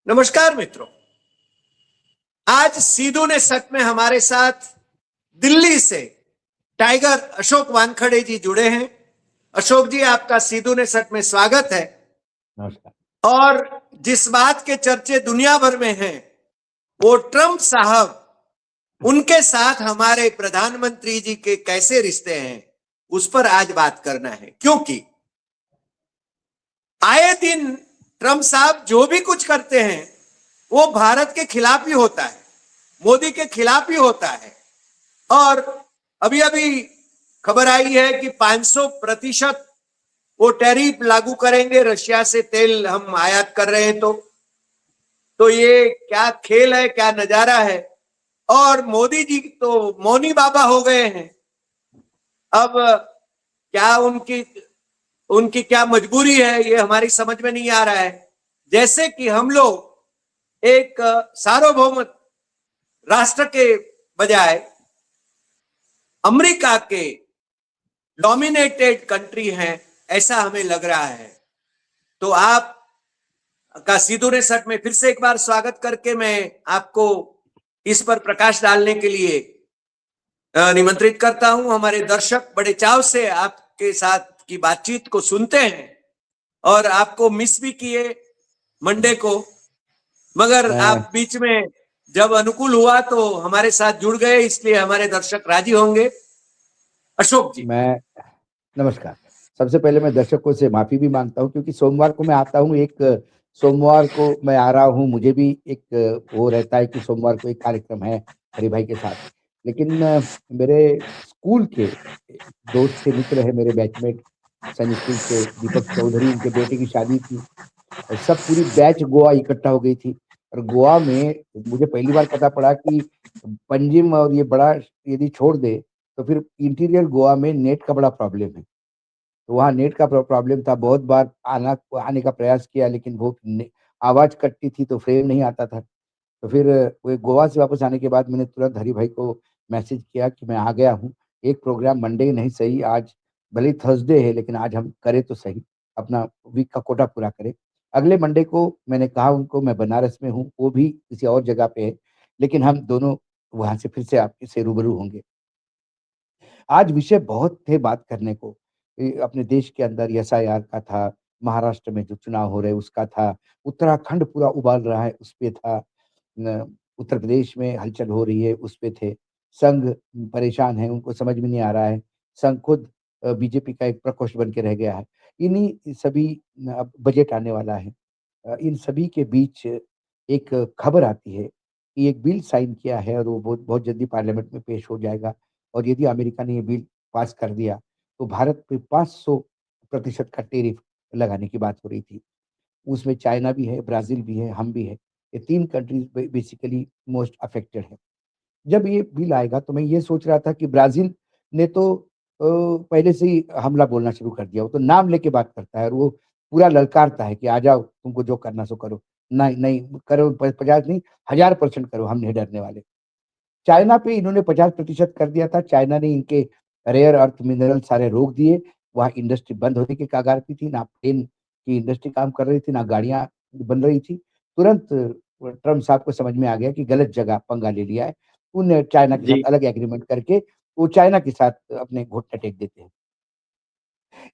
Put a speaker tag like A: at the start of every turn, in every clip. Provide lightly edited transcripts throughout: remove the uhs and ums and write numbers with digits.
A: नमस्कार मित्रों। आज सीधू ने सच में हमारे साथ दिल्ली से टाइगर अशोक वानखड़े जी जुड़े हैं। अशोक जी, आपका सीधू ने सच में स्वागत है।
B: नमस्कार।
A: और जिस बात के चर्चे दुनिया भर में हैं, वो ट्रंप साहब, उनके साथ हमारे प्रधानमंत्री जी के कैसे रिश्ते हैं, उस पर आज बात करना है। क्योंकि आए दिन ट्रंप साहब जो भी कुछ करते हैं वो भारत के खिलाफ ही होता है, मोदी के खिलाफ ही होता है। और अभी अभी खबर आई है कि 500% वो टैरिफ लागू करेंगे, रशिया से तेल हम आयात कर रहे हैं। तो ये क्या खेल है, क्या नजारा है। और मोदी जी तो मौनी बाबा हो गए हैं। अब क्या उनकी उनकी क्या मजबूरी है, ये हमारी समझ में नहीं आ रहा है। जैसे कि हम लोग एक सार्वभौम राष्ट्र के बजाय अमेरिका के डोमिनेटेड कंट्री हैं, ऐसा हमें लग रहा है। तो आप का सीधू ने सट में फिर से एक बार स्वागत करके मैं आपको इस पर प्रकाश डालने के लिए निमंत्रित करता हूं। हमारे दर्शक बड़े चाव से आपके साथ की बातचीत को सुनते हैं और आपको मिस भी किए मंडे को, मगर आप बीच में जब अनुकूल हुआ तो हमारे साथ जुड़ गए, इसलिए हमारे दर्शक राजी होंगे। अशोक जी,
B: नमस्कार। सबसे पहले मैं दर्शकों से माफी भी मांगता हूं क्योंकि सोमवार को मैं आता हूं। एक सोमवार को मैं आ रहा हूं, मुझे भी एक वो रहता है कि सोमवार को एक कार्यक्रम है हरि भाई के साथ। लेकिन मेरे स्कूल के दोस्त थे, मित्र है, मेरे बैचमेट सैनिक स्कूल से दीपक चौधरी, उनके बेटे की शादी थी और सब पूरी बैच गोवा इकट्ठा हो गई थी। और गोवा में मुझे पहली बार पता पड़ा कि पंजिम और ये बड़ा यदि छोड़ दे तो फिर इंटीरियर गोवा में नेट का बड़ा प्रॉब्लम है। तो वहाँ नेट का प्रॉब्लम था। बहुत बार आने का प्रयास किया लेकिन वो आवाज कटती थी तो फ्रेम नहीं आता था। तो फिर वो गोवा से वापस आने के बाद मैंने तुरंत हरि भाई को मैसेज किया कि मैं आ गया हूँ। एक प्रोग्राम मंडे नहीं सही, आज भले ही थर्सडे है लेकिन आज हम करें तो सही, अपना वीक का कोटा पूरा करें। अगले मंडे को मैंने कहा उनको मैं बनारस में हूँ, वो भी किसी और जगह पे है, लेकिन हम दोनों वहां से फिर से आपके से रूबरू होंगे। आज विषय बहुत थे बात करने को। अपने देश के अंदर एसआईआर का था, महाराष्ट्र में जो चुनाव हो रहे उसका था, उत्तराखंड पूरा उबाल रहा है उस पे था, न उत्तर प्रदेश में हलचल हो रही है उस पे थे। संघ परेशान है, उनको समझ में नहीं आ रहा है। संघ खुद बीजेपी का एक प्रकोष्ठ बन के रह गया है। इन्हीं सभी अब बजट आने वाला है। इन सभी के बीच एक खबर आती है कि एक बिल साइन किया है और वो बहुत बहुत जल्दी पार्लियामेंट में पेश हो जाएगा। और यदि अमेरिका ने ये बिल पास कर दिया तो भारत पे 500% का टैरिफ लगाने की बात हो रही थी। उसमें चाइना भी है, ब्राज़ील भी है, हम भी है। ये 3 कंट्रीज़ बेसिकली मोस्ट अफेक्टेड है। जब ये बिल आएगा तो मैं ये सोच रहा था कि ब्राज़ील ने तो पहले से ही हमला बोलना शुरू कर दिया। वो तो नाम लेके बात करता है और वो पूरा ललकारता है कि आ जाओ, तुमको जो करना सो करो। नहीं, नहीं करो, प 50 नहीं 1000% करो, हम नहीं डरने वाले। चाइना पे इन्होंने 50% कर दिया था। चाइना ने इनके रेयर अर्थ मिनरल सारे रोक दिए। वहाँ इंडस्ट्री बंद होने के कगार पे थी, ना प्लेन की इंडस्ट्री काम कर रही थी, ना गाड़ियाँ बन रही थी। तुरंत ट्रम्प साहब को समझ में आ गया कि गलत जगह पंगा ले लिया है। उन चाइना के
A: जी,
B: साथ अलग एग्रीमेंट करके वो चाइना के साथ अपने घुटने टेक देते हैं।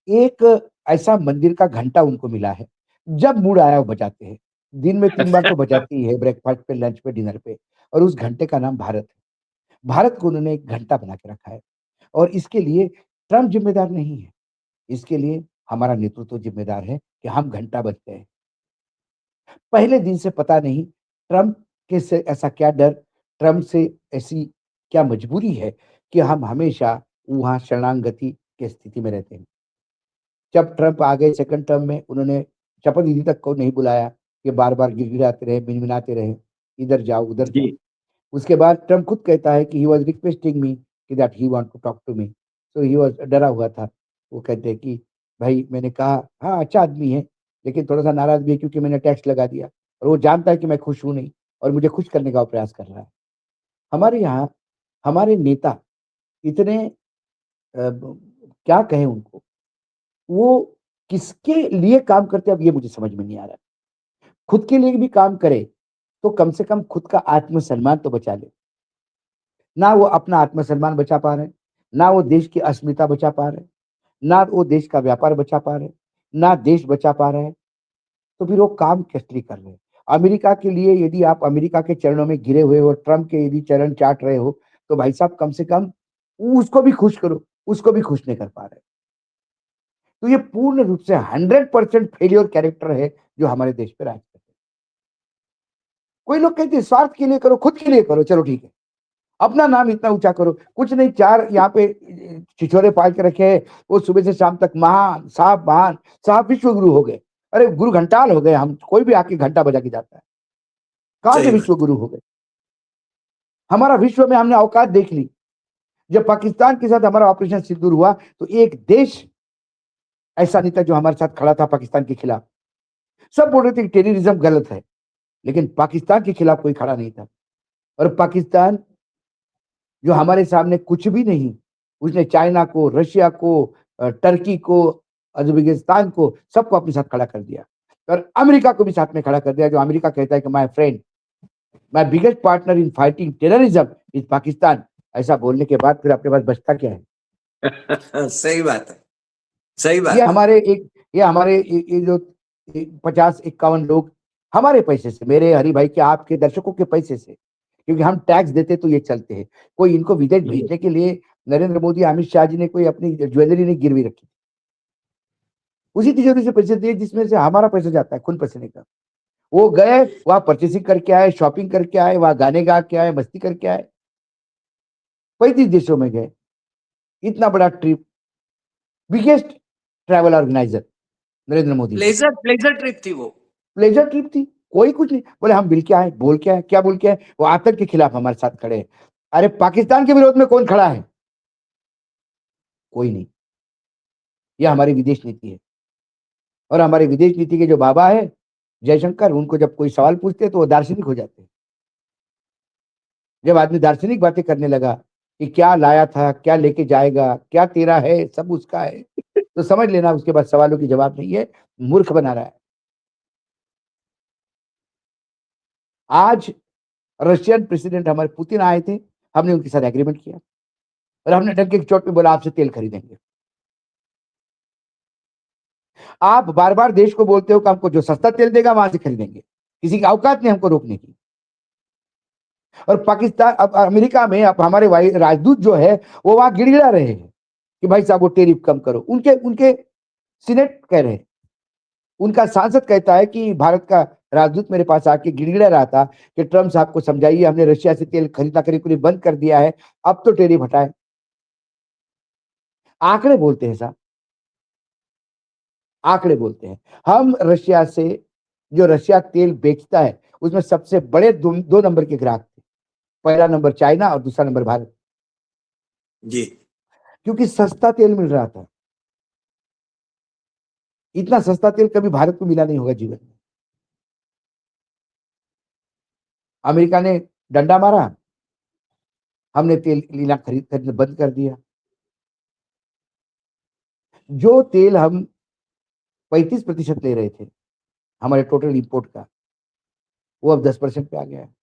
B: एक ऐसा मंदिर का घंटा उनको मिला है, जब मूड आया वो बजाते हैं। दिन में 3 बार तो बजाते ही है, ब्रेकफास्ट पे, लंच पे, डिनर पे, और उस घंटे का नाम भारत है। भारत को उन्होंने एक घंटा बना के रखा है और इसके लिए ट्रम्प ज़िम्मेदार नहीं है। इसके लिए हमारा नेतृत्व ज़िम्मेदार है कि हम घंटा बज गए। पहले दिन से पता नहीं ट्रम्प के से ऐसा क्या डर, ट्रम्प से ऐसी क्या मजबूरी है कि हम हमेशा वहाँ शरणागति की स्थिति में रहते हैं। जब ट्रम्प आ गए सेकंड टर्म में, उन्होंने शपथ विधि तक को नहीं बुलाया, कि बार-बार गिड़गिड़ाते रहे, मिनमिनाते रहे, इधर जाओ, उधर
A: जी,
B: जाओ। उसके बाद ट्रम्प खुद कहता है कि ही वाज़ रिक्वेस्टिंग मी कि that he want to talk to me. So he was डरा हुआ था। वो कहते हैं कि भाई मैंने कहा हाँ, अच्छा आदमी है, लेकिन थोड़ा-सा नाराज़ भी है क्योंकि मैंने टैक्स लगा दिया और वो जानता है कि मैं खुश हूँ नहीं और मुझे खुश करने का वो प्रयास कर रहा है। हमारे यहाँ हमारे नेता इतने ब क्या कहें उनको, वो किसके लिए काम करते हैं अब ये मुझे समझ में नहीं आ रहा है। खुद के लिए भी काम करे तो कम से कम खुद का आत्मसम्मान तो बचा ले। ना वो अपना आत्मसम्मान बचा पा रहे हैं, ना वो देश की अस्मिता बचा पा रहे हैं, ना वो देश का व्यापार बचा पा रहे हैं, ना देश बचा पा रहे हैं, तो फिर वो काम किस लिए कर रहे हैं? अमेरिका के लिए यदि आप अमेरिका के चरणों में गिरे हुए हो और ट्रम्प के यदि चरण चाट रहे हो, तो भाई साहब कम से कम उसको भी खुश करो, उसको भी खुश नहीं कर पा रहे। तो ये पूर्ण रूप से 100% फेल्योर कैरेक्टर है जो हमारे देश पे राज करते हैं। कोई लोग कहते हैं स्वार्थ के लिए करो, खुद के लिए करो, चलो ठीक है। अपना नाम इतना ऊंचा करो, कुछ नहीं, 4 यहाँ पे छिछोरे पाल के रखे हैं, वो सुबह से शाम तक महान साहब विश्व गुरु हो गए। अरे गुरु घंटाल हो गए हम, कोई भी आके घंटा बजा के जाता है। कहां से
A: सही
B: विश्व
A: बात।
B: गुरु हो गए? हमारा विश्व में हमने औकात देख ली। जब पाकिस्तान के साथ हमारा ऑपरेशन सिंदूर हुआ तो एक देश ऐसा नहीं था जो हमारे साथ खड़ा था पाकिस्तान के खिलाफ। सब बोल रहे थे कि टेररिज्म गलत है, लेकिन पाकिस्तान के खिलाफ कोई खड़ा नहीं था। और पाकिस्तान जो हमारे सामने कुछ भी नहीं, उसने चाइना को, रशिया को, टर्की को, उज्बेकिस्तान को, सबको अपने साथ खड़ा कर दिया और अमेरिका को भी साथ में खड़ा कर दिया। जो अमेरिका कहता है कि my friend, my biggest partner in fighting terrorism is Pakistan. ऐसा बोलने के बाद फिर अपने पास बचता क्या है?
A: सही बात है, सही
B: ये
A: बात।
B: हमारे एक ये हमारे ये जो 50-51 लोग हमारे पैसे से, मेरे हरि भाई के, आपके, दर्शकों के पैसे से, क्योंकि हम टैक्स देते तो ये चलते हैं। कोई इनको विदेश भेजने के लिए नरेंद्र मोदी, अमित शाह जी ने कोई अपनी ज्वेलरी नहीं गिरवी रखी, उसी तिजोरी से पैसे दिए जिसमें से हमारा पैसा जाता है, खून पसीने का। वो गए वहां परचेसिंग करके आए, शॉपिंग करके आए, वहां गाने गा के आए, मस्ती करके आए, 35 देशों में गए। इतना बड़ा trip, biggest travel organiser Narendra Modi ji.
A: Pleasure trip थी वो।
B: प्लेजर ट्रिप थी, कोई कुछ नहीं बोले। हम बिल क्या है, बोल क्या है, क्या बोल क्या है? वो आतंक के खिलाफ हमारे साथ खड़े हैं। अरे पाकिस्तान के विरोध में कौन खड़ा है? कोई नहीं। यह हमारी विदेश नीति है। और हमारी विदेश नीति के जो बाबा है जयशंकर, उनको जब कोई सवाल पूछते हैं तो वो दार्शनिक हो जाते हैं। जब आदमी दार्शनिक बातें करने लगा कि क्या लाया था, क्या लेके जाएगा, क्या तेरा है, सब उसका है, तो समझ लेना उसके बाद सवालों की जवाब नहीं है, मूर्ख बना रहा है। आज रशियन प्रेसिडेंट हमारे पुतिन आए थे, हमने उनके साथ एग्रीमेंट किया और हमने डंके की चोट पे बोला आपसे तेल खरीदेंगे। आप बार बार देश को बोलते हो कि हमको जो सस्ता तेल देगा वहां से खरीदेंगे, किसी की औकात नहीं हमको रोकने की। और पाकिस्तान, अब अमेरिका में अब हमारे राजदूत जो है वो वहां गिड़गिड़ा रहे हैं कि भाई साहब वो टेरिफ कम करो। उनके उनके सीनेट कह रहे हैं, उनका सांसद कहता है कि भारत का राजदूत मेरे पास आके गिड़गिड़ा रहा था कि ट्रम्प साहब को समझाइए, हमने रशिया से तेल खरीदना करीब बंद कर दिया है, अब तो टेरिफ हटाए। आंकड़े बोलते हैं साहब, आंकड़े बोलते हैं। हम रशिया से, जो रशिया तेल बेचता है उसमें सबसे बड़े दो नंबर के ग्राहक थे। पहला नंबर चाइना और दूसरा नंबर भारत
A: जी।
B: क्योंकि सस्ता तेल मिल रहा था। इतना सस्ता तेल कभी भारत को मिला नहीं होगा जीवन में। अमेरिका ने डंडा मारा, हमने तेल लीला खरीदना बंद कर दिया। जो तेल हम 35% ले रहे थे हमारे टोटल इंपोर्ट का, वो अब 10% पे आ गया है।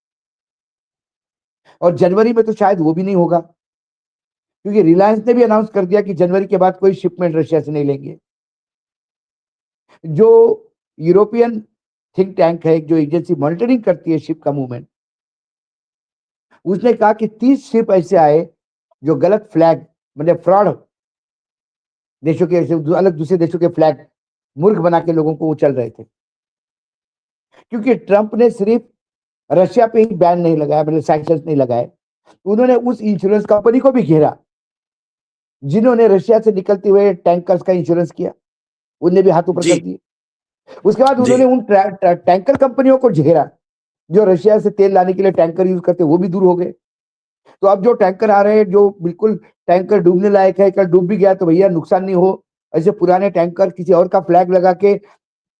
B: और जनवरी में तो शायद वो भी नहीं होगा, क्योंकि रिलायंस ने भी अनाउंस कर दिया कि जनवरी के बाद कोई शिपमेंट रशिया से नहीं लेंगे। जो यूरोपियन थिंक टैंक है, जो एजेंसी मॉनिटरिंग करती है शिप का मूवमेंट, उसने कहा कि 30 शिप ऐसे आए जो गलत फ्लैग, मतलब फ्रॉड देशों के, अलग दूसरे देशों के फ्लैग मूर्ख बना के लोगों को वो चल रहे थे। क्योंकि ट्रंप ने सिर्फ रशिया पे ही बैन नहीं लगाया, मतलब सैंक्शंस नहीं लगाए, उन्होंने उस इंश्योरेंस कंपनी को भी घेरा जिन्होंने रशिया से निकलते हुए टैंकर्स का इंश्योरेंस किया, उन्हें भी हाथ ऊपर कर दिए। उसके बाद उन्होंने उन टैंकर कंपनियों को घेरा जो रशिया से तेल लाने के लिए टैंकर यूज करते, वो भी दूर हो गए। तो अब जो टैंकर आ रहे हैं जो बिल्कुल टैंकर डूबने लायक है, कल डूब भी गया तो भैया नुकसान नहीं हो, ऐसे पुराने टैंकर किसी और का फ्लैग लगा के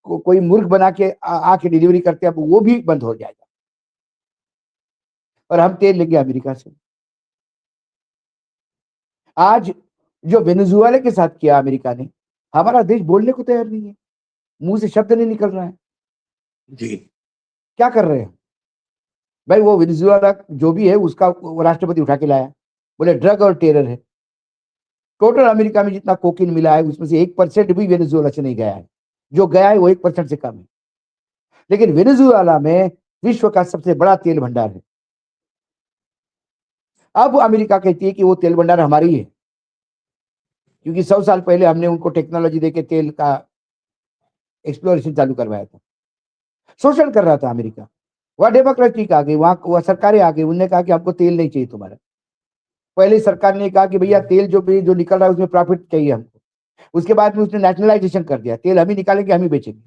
B: कोई मूर्ख बना के आके डिलीवरी करते हैं, वो भी बंद हो जाएगा और हम तेल लेंगे अमेरिका से। आज जो वेनेजुएला के साथ किया अमेरिका ने, हमारा देश बोलने को तैयार नहीं है, मुंह से शब्द नहीं निकल रहा है।
A: जी।
B: क्या कर रहे हैं भाई? वो वेनेजुएला जो भी है उसका वो राष्ट्रपति उठा के लाया, बोले ड्रग और टेरर है। टोटल अमेरिका में जितना कोकीन मिला है उसमें से 1% भी वेनेजुएला से नहीं गया है, जो गया है वो 1% से कम है। लेकिन वेनेजुएला में विश्व का सबसे बड़ा तेल भंडार है। अब अमेरिका कहती है कि वो तेल भंडार हमारी है, क्योंकि 100 साल पहले हमने उनको टेक्नोलॉजी देके तेल का एक्सप्लोरेशन चालू करवाया था। शोषण कर रहा था अमेरिका। वह डेमोक्रेटिक आ गई, वहां सरकारें आ गई, उन्होंने कहा कि हमको तेल नहीं चाहिए तुम्हारा। पहले सरकार ने कहा कि भैया तेल जो निकल रहा है उसमें प्रॉफिट चाहिए हमको। उसके बाद में उसने नेशनलाइजेशन कर दिया, तेल हम ही निकालेंगे, हम ही बेचेंगे।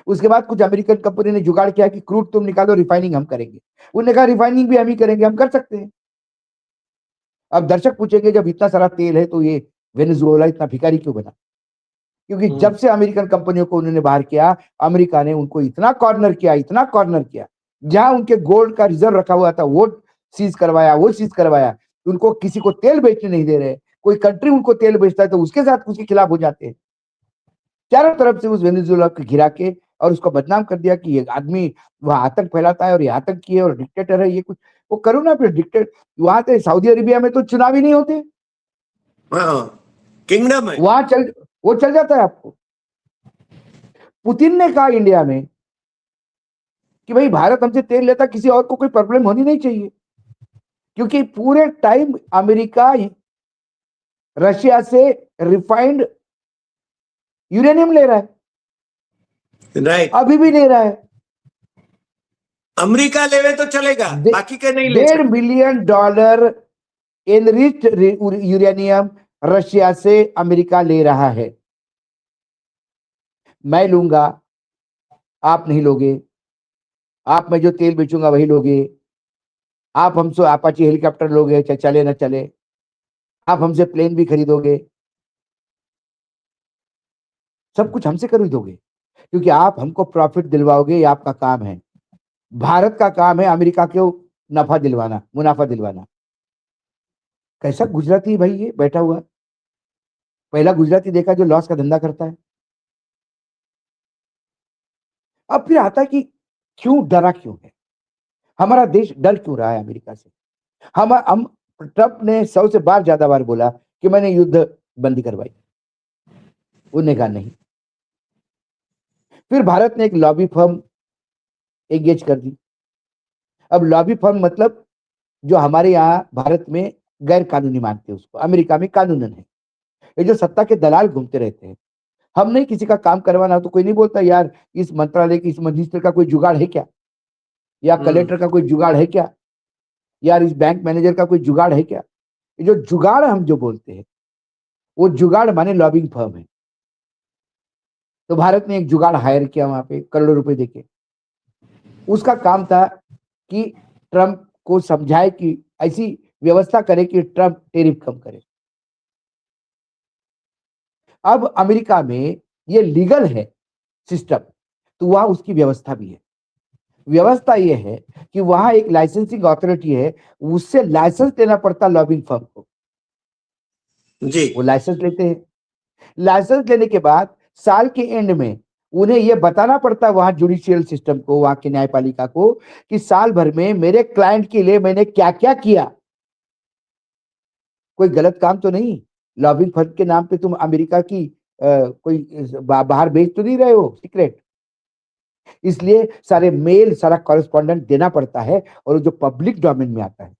B: उसके बाद कुछ अमेरिकन कंपनी ने जुगाड़ किया कि क्रूड तुम निकालो, रिफाइनिंग हम करेंगे। उन्होंने कहा रिफाइनिंग भी हम ही करेंगे, हम कर सकते हैं। अब दर्शक पूछेंगे जब इतना सारा तेल है तो ये वेनेजुएला इतना भिखारी क्यों बना? क्योंकि जब से अमेरिकन कंपनियों को उन्होंने बाहर किया, अमेरिका ने उनको इतना कॉर्नर किया, इतना कॉर्नर किया। जहां उनके गोल्ड का रिजर्व रखा हुआ था वो सीज करवाया, वो सीज करवाया। उनको किसी को तेल बेचने नहीं दे रहे। कोई कंट्री उनको तेल बेचता है तो उसके साथ उसके खिलाफ हो जाते हैं। चारों तरफ से उस वेनेजुएला को घिरा के और उसको बदनाम कर दिया कि ये आदमी वह आतंक फैलाता है और ये आतंकी है और डिक्टेटर है, ये कुछ वो करो ना। फिर डिक्टेटर वहां से सऊदी अरेबिया में तो चुनाव ही नहीं होते,
A: हाँ, किंगडम है।
B: वहां चल जाता है आपको। पुतिन ने कहा इंडिया में कि भाई भारत हमसे तेल लेता, किसी और को कोई प्रॉब्लम होनी नहीं चाहिए, क्योंकि पूरे टाइम अमेरिका रशिया से रिफाइंड यूरेनियम ले रहा है,
A: राइट।
B: अभी भी ले रहा है।
A: अमेरिका लेवे तो चलेगा, बाकी के नहीं ले
B: $1.5
A: सकते।
B: बिलियन एनरिच्ड यूरेनियम रशिया से अमेरिका ले रहा है। मैं लूंगा, आप नहीं लोगे। आप मैं जो तेल बेचूंगा वही लोगे। आप हमसे अपाची हेलीकॉप्टर लोगे, चाहे चले ना चले। आप हमसे प्लेन भी खरीदोगे, सब कुछ हमसे खरीदोगे, क्योंकि आप हमको प्रॉफिट दिलवाओगे, ये आपका काम है। भारत का काम है अमेरिका को नफा दिलवाना, मुनाफा दिलवाना। कैसा गुजराती है भाई ये बैठा हुआ? पहला गुजराती देखा जो लॉस का धंधा करता है। अब फिर आता है कि क्यों डरा क्यों है हमारा देश, डर क्यों रहा है अमेरिका से? हम ट्रंप ने 100 से बार ज्यादा बार बोला कि मैंने युद्ध बंदी करवाई, उन्होंने कहा नहीं। फिर भारत ने एक लॉबी फर्म एंगेज कर दी। अब लॉबी फर्म मतलब जो हमारे यहाँ भारत में गैर कानूनी मानते हैं उसको, अमेरिका में कानूनन है। ये जो सत्ता के दलाल घूमते रहते हैं, हम नहीं किसी का काम करवाना हो तो कोई नहीं बोलता यार इस मंत्रालय की, इस मिनिस्टर का कोई जुगाड़ है क्या, या कलेक्टर का कोई जुगाड़ है क्या, यार इस बैंक मैनेजर का कोई जुगाड़ है क्या। ये जो जुगाड़ हम जो बोलते हैं वो जुगाड़ माने लॉबिंग फर्म है। तो भारत ने एक जुगाड़ हायर किया वहां पे करोड़ों रुपए देके। उसका काम था कि ट्रंप को समझाए कि ऐसी व्यवस्था करे कि ट्रंप टेरिफ कम करे। अब अमेरिका में ये लीगल है सिस्टम, तो वहां उसकी व्यवस्था भी है। व्यवस्था ये है कि वहां एक लाइसेंसिंग अथॉरिटी है, उससे लाइसेंस लेना पड़ता लॉबिंग फर्म को।
A: जी।
B: वो लाइसेंस लेते हैं। लाइसेंस लेने के बाद साल के एंड में उन्हें यह बताना पड़ता है वहां जुडिशियल सिस्टम को, वहां की न्यायपालिका को, कि साल भर में मेरे क्लाइंट के लिए मैंने क्या क्या किया। कोई गलत काम तो नहीं, लॉबिंग फर्म के नाम पे तुम अमेरिका की कोई बाहर बेच तो नहीं रहे हो सीक्रेट। इसलिए सारे मेल, सारा कॉरेस्पॉन्डेंट देना पड़ता है, और जो पब्लिक डोमेन में आता है।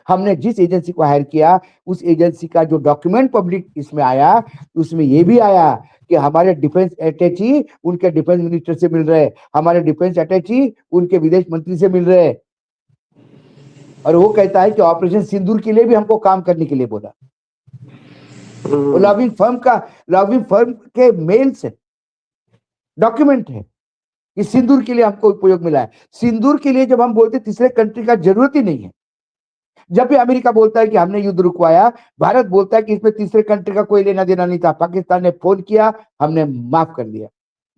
B: हमने जिस एजेंसी को हायर किया उस एजेंसी का जो डॉक्यूमेंट पब्लिक इसमें आया, उसमें यह भी आया कि हमारे डिफेंस अटैची उनके डिफेंस मिनिस्टर से मिल रहे, हमारे डिफेंस अटैची उनके विदेश मंत्री से मिल रहे। और वो कहता है कि ऑपरेशन सिंदूर के लिए भी हमको काम करने के लिए बोला। लॉबिंग फर्म के मेल से डॉक्यूमेंट है कि सिंदूर के लिए हमको उपयोग मिला है। सिंदूर के लिए जब हम बोलते तीसरे कंट्री का जरूरत ही नहीं है। जब भी अमेरिका बोलता है कि हमने युद्ध रुकवाया, भारत बोलता है कि इसमें तीसरे कंट्री का कोई लेना देना नहीं था, पाकिस्तान ने फोन किया, हमने माफ कर दिया।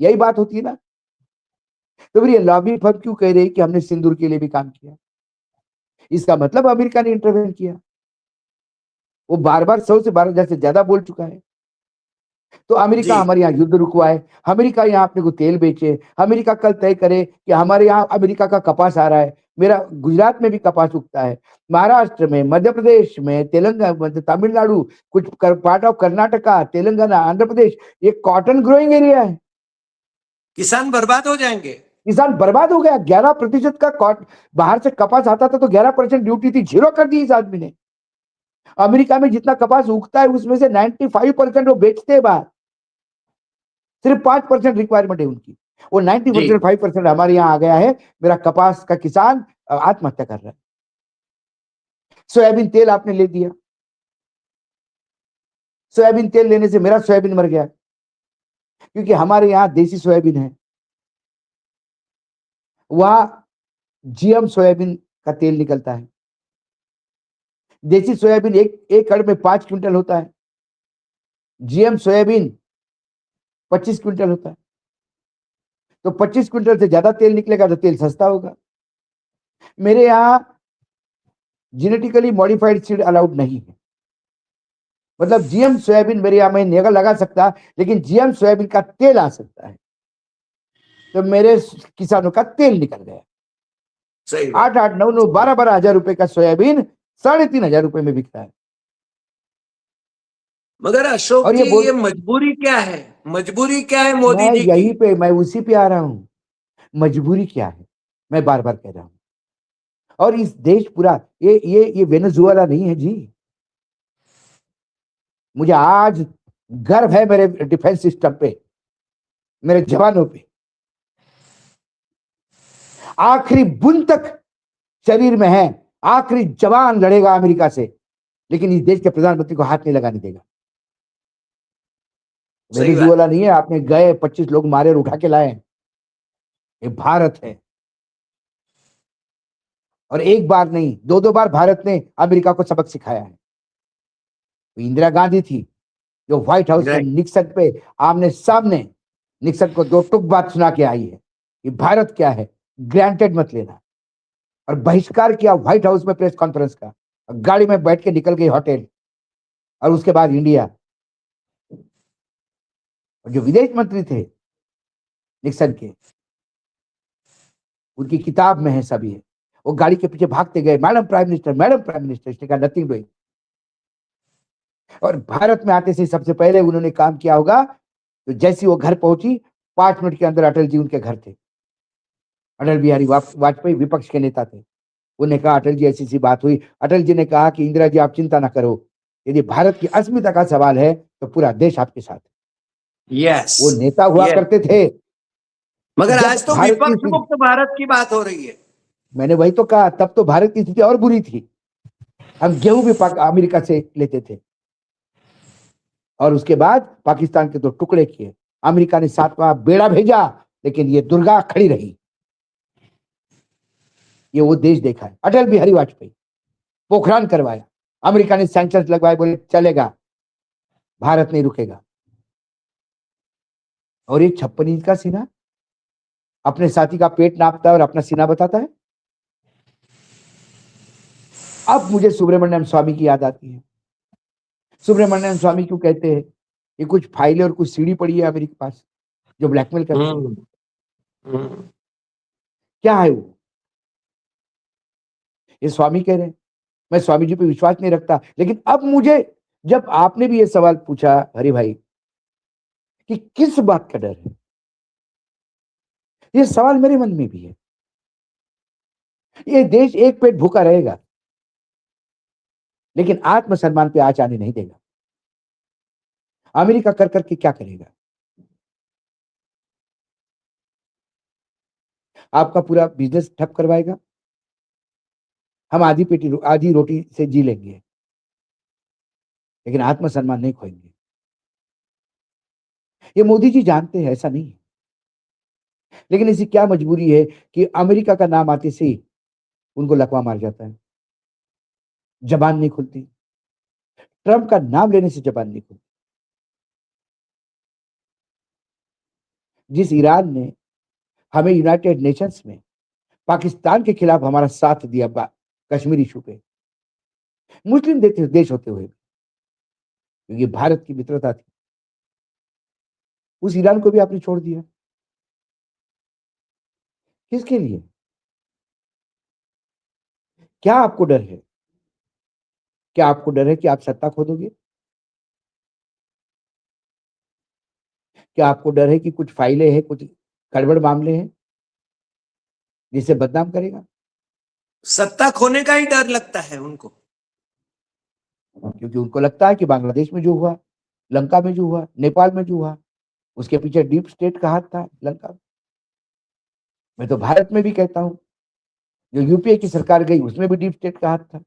B: यही बात होती है ना। तो फिर ये लॉबी फर्म क्यों कह रही कि हमने सिंदूर के लिए भी काम किया? इसका मतलब अमेरिका ने इंटरवेन किया। वो बार बार 100 से 12 से ज्यादा बोल चुका है। तो अमेरिका
A: जी
B: हमारे यहाँ युद्ध रुकवाए, अमेरिका यहाँ अपने को तेल बेचे, अमेरिका कल तय करे कि हमारे यहाँ अमेरिका का कपास आ रहा है। मेरा गुजरात में भी कपास उगता है, महाराष्ट्र में, मध्य प्रदेश में, तेलंगाना, तमिलनाडु, कुछ पार्ट ऑफ कर्नाटका, तेलंगाना, आंध्र प्रदेश, ये कॉटन ग्रोइंग एरिया है।
A: किसान बर्बाद हो जाएंगे।
B: किसान बर्बाद हो गया। 11% का बाहर से कपास आता था तो 11% ड्यूटी थी, जीरो कर दी इस आदमी ने। अमेरिका में जितना कपास उगता है उसमें से 95% वो बेचते हैं बाहर, सिर्फ 5% रिक्वायरमेंट है उनकी। वो 95% हमारे यहाँ आ गया है। मेरा कपास का किसान आत्महत्या कर रहा है। सोयाबीन तेल आपने ले दिया, सोयाबीन तेल लेने से मेरा सोयाबीन मर गया, क्योंकि हमारे यहाँ देसी सोयाबीन है, वहां जीएम सोयाबीन का तेल निकलता है। देसी सोयाबीन एक एकड़ में 5 क्विंटल होता है, जीएम सोयाबीन 25 क्विंटल होता है। तो 25 क्विंटल से ज्यादा तेल निकलेगा तो तेल सस्ता होगा। मेरे यहाँ जेनेटिकली मॉडिफाइड सीड अलाउड नहीं है, मतलब जीएम सोयाबीन मेरे यहाँ मैं नहीं लगा सकता, लेकिन जीएम सोयाबीन का तेल आ सकता है। तो मेरे किसानों का तेल निकल गया।
A: सही
B: 8-8, 9-9, 12-12 हजार रुपए का सोयाबीन 3,500 रुपए में बिकता है।
A: मगर अशोक
B: और
A: जी, ये मजबूरी क्या है? मजबूरी क्या है मोदी जी की?
B: मैं उसी पे आ रहा हूं। मजबूरी क्या है, मैं बार बार कह रहा हूं। और इस देश पूरा ये वेनेजुएला नहीं है जी। मुझे आज गर्व है मेरे डिफेंस सिस्टम पे, मेरे जवानों पे। आखिरी बूंद तक शरीर में है, आखिरी जवान लड़ेगा अमेरिका से, लेकिन इस देश के प्रधानमंत्री को हाथ नहीं लगाने देगा। वेनेजुएला नहीं है, आपने गए 25 लोग मारे और उठा के लाए। ये भारत है। और एक बार नहीं, 2-2 बार भारत ने अमेरिका को सबक सिखाया है। तो इंदिरा गांधी थी जो व्हाइट हाउस में निक्सन पे आमने सामने निक्सन को 2 टुक बात सुना के आई है कि भारत क्या है, ग्रांटेड मत लेना। और बहिष्कार किया व्हाइट हाउस में प्रेस कॉन्फ्रेंस का, गाड़ी में बैठ के निकल गई होटल। और उसके बाद इंडिया, और जो विदेश मंत्री थे निक्सन के, उनकी किताब में है, सभी है, वो गाड़ी के पीछे भागते गए, madam prime minister, madam prime minister. इसने कहा नथिंग डूइंग। और भारत में आते से सबसे पहले उन्होंने काम किया होगा, तो जैसी वो घर पहुंची 5 मिनट के अंदर अटल जी उनके घर थे। अटल बिहारी वाजपेयी विपक्ष के नेता थे। उन्होंने कहा अटल जी ऐसी सी बात हुई। अटल जी ने कहा कि इंदिरा जी आप चिंता ना करो, यदि भारत की अस्मिता का सवाल है तो पूरा देश आपके साथ है।
A: यस,
B: वो नेता हुआ करते थे।
A: मगर
B: जब
A: आज तो
B: भारत की
A: विपक्ष मुक्त भारत की बात हो रही है।
B: मैंने वही तो कहा, तब तो भारत की स्थिति और बुरी थी। हम गेहूं भी अमेरिका से लेते थे, और उसके बाद पाकिस्तान के 2 टुकड़े किए। अमेरिका ने 7वां बेड़ा भेजा, लेकिन ये दुर्गा खड़ी रही। ये वो देश देखा है। अटल बिहारी वाजपेयी, पोखरान करवाया, अमेरिका ने सैंक्शन लगवाए, बोले चलेगा, भारत नहीं रुकेगा। और ये 56 इंच का सीना अपने साथी का पेट नापता है और अपना सीना बताता है। अब मुझे सुब्रमण्यम स्वामी की याद आती है। सुब्रमण्यम स्वामी क्यों कहते हैं, ये कुछ फाइलें और कुछ सीडी पड़ी है मेरे पास जो ब्लैकमेल करते हैं। क्या है वो? ये स्वामी कह रहे हैं। मैं स्वामी जी पे विश्वास नहीं रखता, लेकिन अब मुझे, जब आपने भी ये सवाल पूछा हरि भाई कि किस बात का डर है, ये सवाल मेरे मन में भी है। ये देश एक पेट भूखा रहेगा, लेकिन आत्मसम्मान पे आंच आने नहीं देगा। अमेरिका कर करके क्या करेगा? आपका पूरा बिजनेस ठप करवाएगा। हम आधी रोटी से जी लेंगे, लेकिन आत्मसम्मान नहीं खोएंगे। ये मोदी जी जानते हैं ऐसा नहीं है, लेकिन इसी क्या मजबूरी है कि अमेरिका का नाम आते से ही उनको लकवा मार जाता है। जबान नहीं खुलती, ट्रंप का नाम लेने से जबान नहीं खुलती। जिस ईरान ने हमें यूनाइटेड नेशंस में पाकिस्तान के खिलाफ हमारा साथ दिया कश्मीर इशू पे, मुस्लिम देश होते हुए, क्योंकि भारत की मित्रता थी, उस ईरान को भी आपने छोड़ दिया। किसके लिए? क्या आपको डर है? क्या आपको डर है कि आप सत्ता खो दोगे? क्या आपको डर है कि कुछ फाइलें हैं, कुछ गड़बड़ मामले हैं जिसे बदनाम करेगा?
A: सत्ता खोने का ही डर लगता है उनको।
B: क्योंकि उनको लगता है कि बांग्लादेश में जो हुआ, लंका में जो हुआ, नेपाल में जो हुआ, उसके पीछे डीप स्टेट का हाथ था लंका में। मैं तो भारत में भी कहता हूं, जो यूपीए की सरकार गई उसमें भी डीप स्टेट का हाथ था।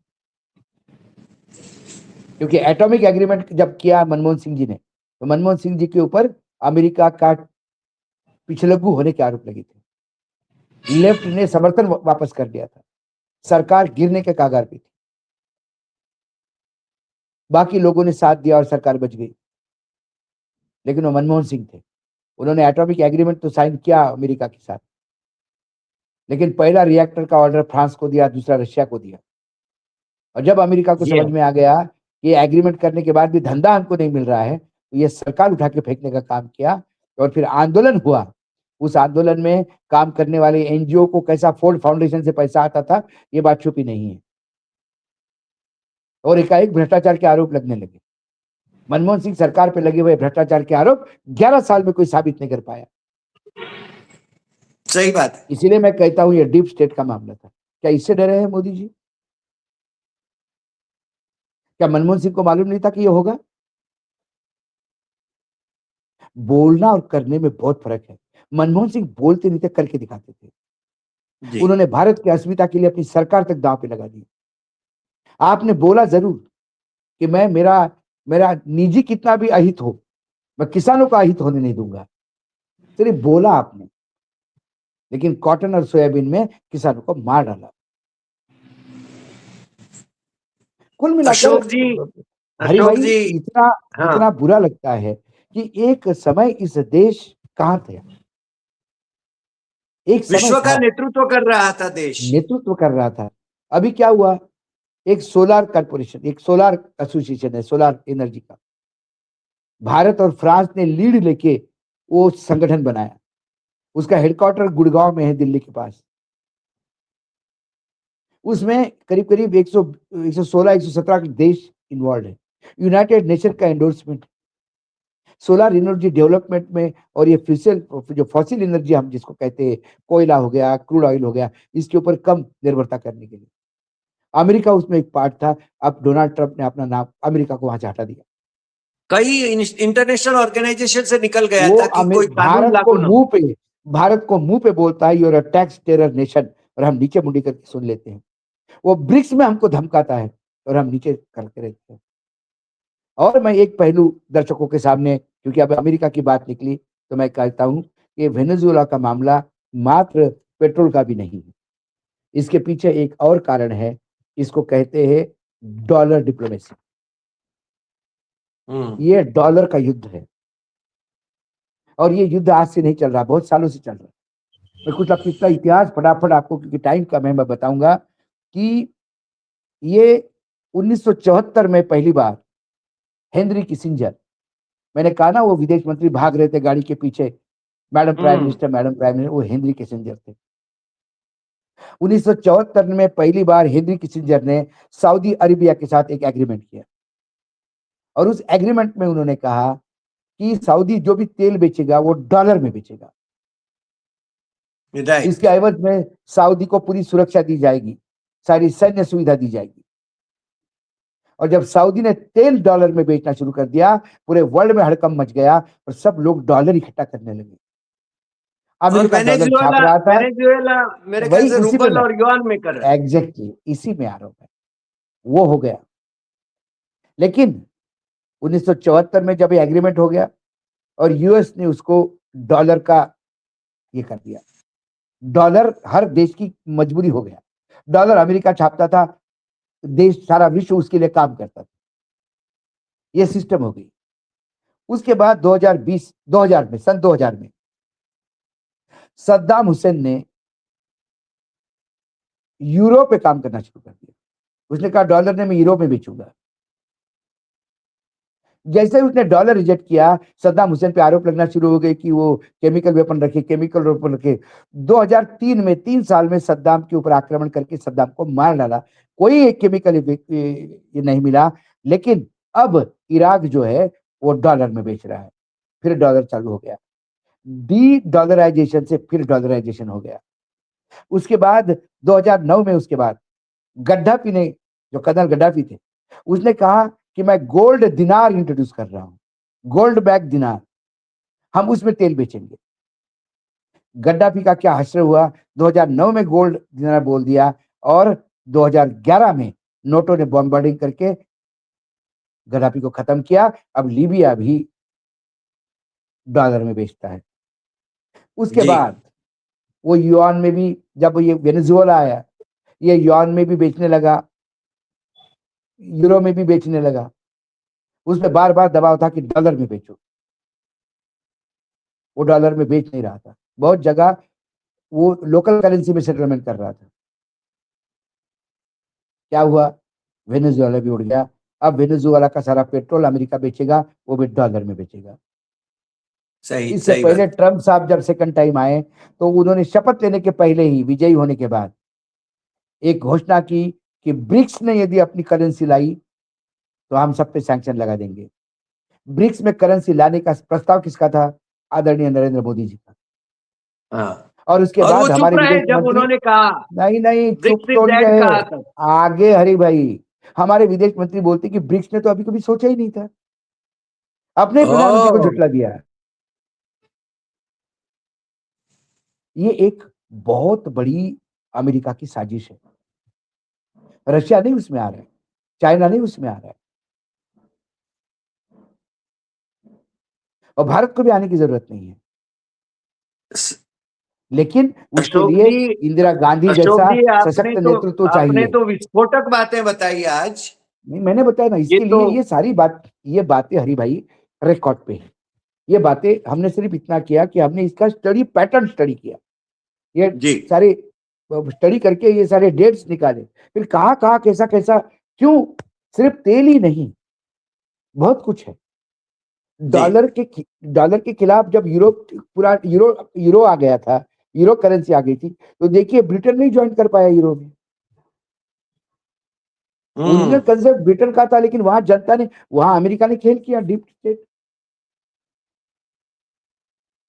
B: क्योंकि एटॉमिक एग्रीमेंट जब किया मनमोहन सिंह जी ने, तो मनमोहन सिंह जी के ऊपर अमेरिका का पिछलग्गू होने के आरोप लगे थे। लेफ्ट ने समर्थन वापस कर दिया था, सरकार गिरने के कगार पे थी, बाकी लोगों ने साथ दिया और सरकार बच गई। लेकिन वो मनमोहन सिंह थे, उन्होंने एटॉमिक एग्रीमेंट तो साइन किया अमेरिका के साथ, लेकिन पहला रिएक्टर का ऑर्डर फ्रांस को दिया, दूसरा रशिया को दिया। और जब अमेरिका को समझ में आ गया कि एग्रीमेंट करने के बाद भी धंधा हमको नहीं मिल रहा है, तो ये सरकार उठा के फेंकने का काम किया। और फिर आंदोलन हुआ। उस आंदोलन में काम करने वाले एनजीओ को कैसा फोर्ड फाउंडेशन से पैसा आता था, ये बात छुपी नहीं है। और एकाएक भ्रष्टाचार के आरोप लगने लगे। मनमोहन सिंह सरकार पे लगे हुए भ्रष्टाचार के आरोप 11 साल में कोई साबित नहीं कर पाया।
A: सही बात है।
B: इसीलिए मैं कहता हूं ये डीप स्टेट का मामला था। क्या इससे डरे हैं मोदी जी? क्या मनमोहन सिंह को मालूम नहीं था कि ये होगा? बोलना और करने में बहुत फर्क है। मनमोहन सिंह बोलते नहीं थे, करके दिखाते थे। उन्होंने भारत की अस्मिता के लिए अपनी सरकार तक दांव पे लगा दी। आपने बोला जरूर कि मैं मेरा मेरा निजी कितना भी अहित हो, मैं किसानों का अहित होने नहीं दूंगा। सिर्फ बोला आपने, लेकिन कॉटन और सोयाबीन में किसानों को मार डाला। कुल मिलाकर
A: अशोक जी,
B: हरि
A: अशोक
B: भाई,
A: जी,
B: इतना
A: हाँ,
B: इतना बुरा लगता है कि एक समय इस देश कहां था, एक समय
A: विश्व का
B: था,
A: नेतृत्व कर रहा था देश।
B: नेतृत्व कर रहा था। अभी क्या हुआ? एक सोलार कॉर्पोरेशन, एक सोलार एसोसिएशन है सोलार एनर्जी का, भारत और फ्रांस ने लीड लेके वो संगठन बनाया। उसका हेडक्वार्टर गुड़गांव में है, दिल्ली के पास। उसमें करीब करीब 116 117 देश इन्वॉल्व है। यूनाइटेड नेशन का एंडोर्समेंट सोलर एनर्जी डेवलपमेंट में। और ये जो फॉसिल एनर्जी हम जिसको कहते हैं, कोयला हो गया, क्रूड ऑयल हो गया, इसके ऊपर कम निर्भरता करने के लिए अमेरिका उसमें एक पार्ट था। अब डोनाल्ड ट्रंप ने अपना नाम अमेरिका को वहां से हटा दिया।
A: कई इंटरनेशनल ऑर्गेनाइजेशन से निकल गया
B: वो
A: था कि कोई कानून लागू ना हो।
B: भारत को मुंह पे बोलता है you're a tax terror nation, और हम नीचे मुंडी करके सुन लेते हैं। वो ब्रिक्स में हमको धमकाता है और हम नीचे करते रहते हैं। और मैं एक पहलू दर्शकों के सामने, क्योंकि अब अमेरिका की बात निकली, तो मैं कहता हूं कि वेनेजुएला का मामला मात्र पेट्रोल का भी नहीं है। इसके पीछे एक और कारण है, इसको कहते हैं डॉलर डिप्लोमेसी। ये डॉलर का युद्ध है, और ये युद्ध आज से नहीं चल रहा, बहुत सालों से चल रहा है। मैं कुछ अब पिछला इतिहास फटाफट आपको, क्योंकि टाइम कम है, मैं बताऊंगा कि ये 1974 में पहली बार हेनरी किसिंजर, मैंने कहा ना वो विदेश मंत्री भाग रहे थे गाड़ी के पीछे, madam prime minister, madam prime minister, वो हेनरी किसिंजर थे। 1974 में पहली बार हेनरी किसिंजर ने सऊदी अरेबिया के साथ एक एग्रीमेंट किया, और उस एग्रीमेंट में उन्होंने कहा कि सऊदी जो भी तेल बेचेगा वो डॉलर में बेचेगा। इसके एवज में सऊदी को पूरी सुरक्षा दी जाएगी, सारी सैन्य सुविधा दी जाएगी। और जब सऊदी ने तेल डॉलर में बेचना शुरू कर दिया, पूरे वर्ल्ड में हड़कंप मच गया और सब लोग डॉलर इकट्ठा करने लगे। अमेरिका डॉलर छाप रहा था,
A: वेनेजुएला मेरे ख्याल
B: वही
A: से
B: उसी
A: रूबल
B: में
A: और युआन में कर रहा है।
B: एग्जैक्टली इसी में आरोप है, वो हो गया। लेकिन 1974 में जब ये एग्रीमेंट हो गया और यूएस ने उसको डॉलर का ये कर दिया, डॉलर हर देश की मजबूरी हो गया। डॉलर अमेरिका छापता था, देश सारा विश्व उसके लिए काम करता था, ये सिस्टम हो गई। उसके बाद 2020 में, सन 2000 में सद्दाम हुसैन ने यूरो पे काम करना शुरू कर दिया। उसने कहा डॉलर ने मैं यूरो में बेचूंगा। जैसे ही उसने डॉलर रिजेक्ट किया, सद्दाम हुसैन पे आरोप लगना शुरू हो गए कि वो केमिकल वेपन रखे। 2003 में 3 साल में सद्दाम के ऊपर आक्रमण करके सद्दाम को मार डाला। कोई एक केमिकल ये नहीं मिला, लेकिन अब इराक जो है वो डॉलर में बेच रहा है। फिर डॉलर चालू हो गया, डी डॉलराइजेशन से फिर डॉलराइजेशन हो गया। उसके बाद 2009 में उसके बाद गद्दाफी ने, जो कर्नल गद्दाफी थे, उसने कहा कि मैं गोल्ड दिनार इंट्रोड्यूस कर रहा हूं, गोल्ड बैक दिनार, हम उसमें तेल बेचेंगे। गद्दाफी का क्या हश्र हुआ, 2009 में गोल्ड दिनार बोल दिया और 2011 में नोटों ने बॉम्बार्डिंग करके गद्दाफी को खत्म किया। अब लीबिया भी डॉलर में बेचता है। उसके
A: जी।
B: बाद वो युआन में भी, जब ये वेनेजुएला आया, ये युआन में भी बेचने लगा, यूरो में भी बेचने लगा। उसमें बार बार दबाव था कि डॉलर में बेचो, वो डॉलर में बेच नहीं रहा था। बहुत जगह वो लोकल करेंसी में सेटलमेंट कर रहा था। क्या हुआ, वेनेजुएला भी उड़ गया। अब वेनेजुएला का सारा पेट्रोल अमेरिका बेचेगा, वो भी डॉलर में बेचेगा।
A: सही
B: इससे
A: सही
B: पहले
A: बात।
B: ट्रम्प साहब जब सेकंड टाइम आए तो उन्होंने शपथ लेने के पहले ही, विजयी होने के बाद, एक घोषणा की कि ब्रिक्स ने यदि अपनी करेंसी लाई तो हम सब पे सैंक्शन लगा देंगे। ब्रिक्स में करेंसी लाने का प्रस्ताव किसका था? आदरणीय नरेंद्र मोदी जी का।
A: हाँ,
B: और उसके
A: और वो
B: बाद
A: चुप
B: हमारे
A: रहे
B: विदेश
A: जब
B: मंत्री,
A: उन्होंने कहा,
B: नहीं चुप
A: ब्रिक्स इज
B: तो नहीं
A: डेड
B: रहे,
A: कहा था।
B: आगे हरि भाई, हमारे विदेश मंत्री बोलते कि ब्रिक्स ने तो अभी कभी सोचा ही नहीं था, अपने प्रधानमंत्री को
A: ओ,
B: झुटला दिया। ये एक बहुत बड़ी अमेरिका की साजिश है। रशिया नहीं उसमें आ रहा है, चाइना नहीं उसमें आ रहा है, और भारत को भी आने की जरूरत नहीं है। लेकिन उसके
A: अशोक
B: लिए
A: जी,
B: इंदिरा गांधी
A: अशोक
B: जैसा
A: जी,
B: सशक्त नेतृत्व
A: आपने
B: चाहिए।
A: तो विस्फोटक बातें बताई आज।
B: नहीं, मैंने बताया ना,
A: ये
B: इसके
A: तो
B: लिए ये बातें हरि भाई रिकॉर्ड पे है। ये बातें हमने सिर्फ इतना किया कि हमने इसका पैटर्न स्टडी किया, ये
A: जी
B: सारे स्टडी करके ये सारे डेट्स निकाले, फिर कहाँ कहाँ कैसा कैसा, क्यों सिर्फ तेल ही नहीं, बहुत कुछ है।
A: जी।
B: डॉलर के खिलाफ जब यूरो आ गया था, यूरो करेंसी आ गई थी, तो देखिए ब्रिटेन नहीं ज्वाइन कर पाया यूरो में। ओरिजिनल
A: हम्म,
B: कंसेप्ट ब्रिटेन का था, लेकिन वहां जनता ने, वहां अमेरिका ने खेल किया, डीप स्टेट।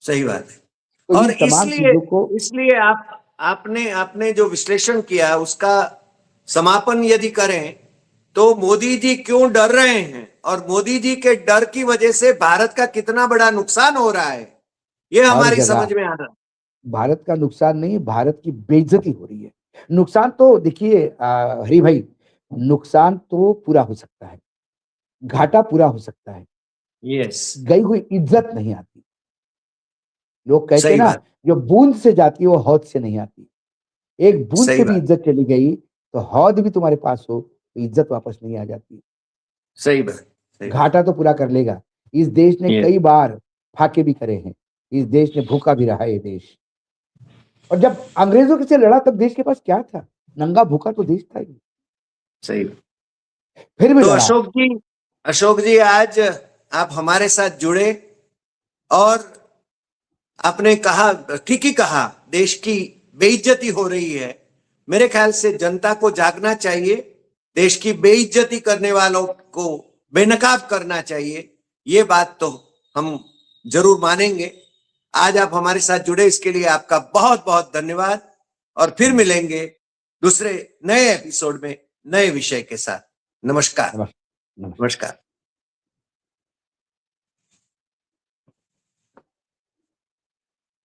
A: सही बात है।
B: तो
A: और
B: इन तमाम
A: इसलिए
B: चीजों को,
A: इसलिए आपने आपने जो विश्लेषण किया उसका समापन यदि करें तो मोदी जी क्यों डर रहे हैं और मोदी जी के डर की वजह से भारत का कितना बड़ा नुकसान हो रहा है, ये
B: हर
A: हमारी
B: जगह
A: समझ में आ रहा
B: भारत का नुकसान नहीं, भारत की बेइज्जती हो रही है। नुकसान तो देखिए हरी भाई, नुकसान तो पूरा हो सकता है, घाटा पूरा हो सकता है,
A: है। यस,
B: गई हुई इज्जत नहीं आती। लोग कहते हैं
A: सही
B: ना,
A: बात।
B: जो बूंद से जाती है वो हौद से नहीं आती। एक बूंद
A: सही
B: से भी
A: बात।
B: इज्जत चली गई तो हौद भी तुम्हारे पास हो तो इज्जत वापस नहीं आ जाती।
A: सही बात। सही बात।
B: घाटा तो पूरा कर लेगा। इस देश ने
A: ये
B: कई बार फाके भी करे हैं, इस देश ने भूखा भी रहा है ये देश। और जब अंग्रेजों के से लड़ा तब देश के पास क्या था? नंगा भूखा तो देश था ही,
A: सही बात।
B: फिर भी
A: तो
B: लड़ा।
A: अशोक जी आज आप हमारे साथ जुड़े और आपने कहा, ठीक ही कहा, देश की बेइज्जती हो रही है। मेरे ख्याल से जनता को जागना चाहिए, देश की बेइज्जती करने वालों को बेनकाब करना चाहिए। ये बात तो हम जरूर मानेंगे। आज आप हमारे साथ जुड़े, इसके लिए आपका बहुत बहुत धन्यवाद और फिर मिलेंगे दूसरे नए एपिसोड में नए विषय के साथ। नमस्कार।
B: नमस्कार।
A: नमस्कार।